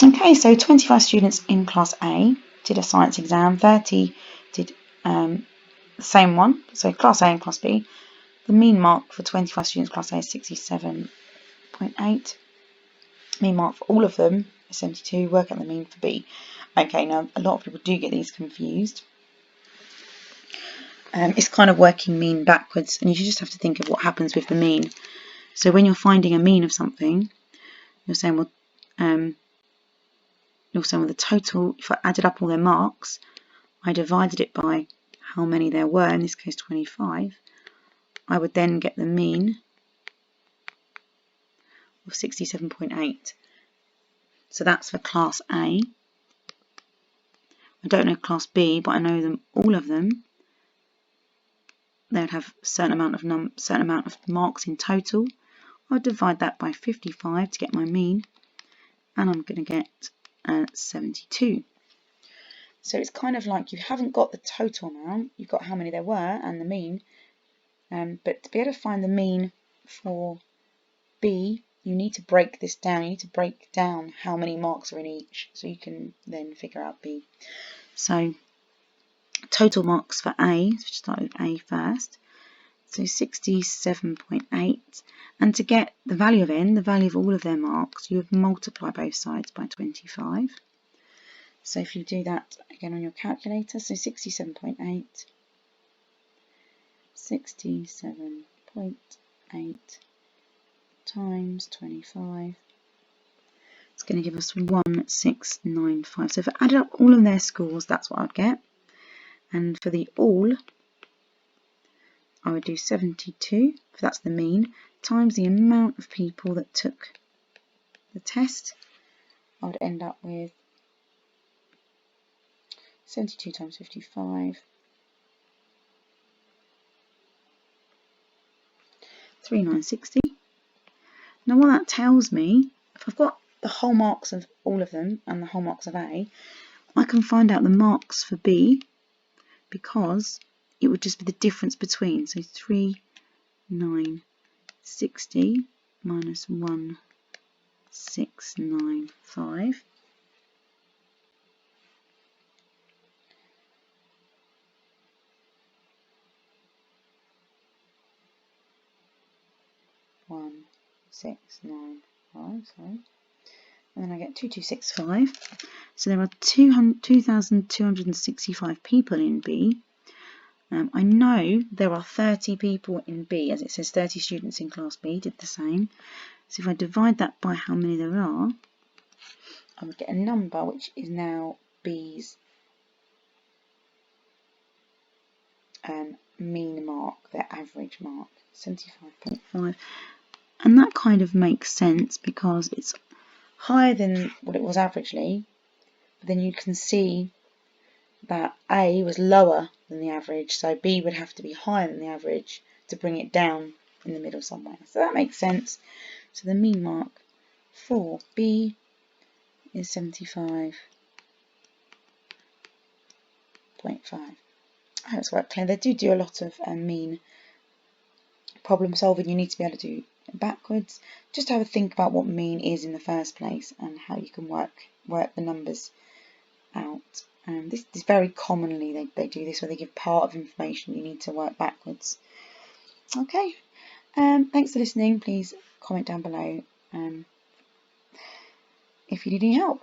Okay, so 25 students in Class A did a science exam, 30 did the same one, so Class A and Class B. The mean mark for 25 students Class A is 67.8. Mean mark for all of them is 72. Work out the mean for B. Okay, now a lot of people do get these confused. It's kind of working mean backwards, and you just have to think of what happens with the mean. So when you're finding a mean of something, you're saying, well, the total, if I added up all their marks, I divided it by how many there were, in this case 25, I would then get the mean of 67.8. So that's for Class A. I don't know Class B, but I know them, all of them. They would have a certain amount of marks in total. I'll divide that by 55 to get my mean, and I'm going to get 72. So it's kind of like you haven't got the total amount, you've got how many there were and the mean, but to be able to find the mean for B, you need to break this down. You need to break down how many marks are in each, so you can then figure out B. So total marks for A, so start with A first, so 67.8, and to get the value of N, the value of all of their marks, you would multiply both sides by 25. So if you do that again on your calculator, so 67.8, 67.8 times 25, it's going to give us 1695. So if I added up all of their scores, that's what I'd get. And for the all, I would do 72, if that's the mean, times the amount of people that took the test. I would end up with 72 times 55, 3960. Now what that tells me, if I've got the whole marks of all of them and the whole marks of A, I can find out the marks for B, because it would just be the difference between. So 3960 minus 1695. Sorry, and then I get 2265. So there are 2,265 people in B. I know there are 30 people in B, as it says 30 students in Class B did the same. So if I divide that by how many there are, I would get a number which is now B's mean mark, their average mark, 75.5. And that kind of makes sense because it's higher than what it was averagely, but then you can see that A was lower than the average, so B would have to be higher than the average to bring it down in the middle somewhere. So that makes sense. So the mean mark for B is 75.5. I hope it's quite clear. They do a lot of mean problem solving. You need to be able to do it backwards. Just have a think about what mean is in the first place and how you can work the numbers out. This is very commonly they do this, where they give part of information you need to work backwards. Okay, thanks for listening. Please comment down below if you need any help.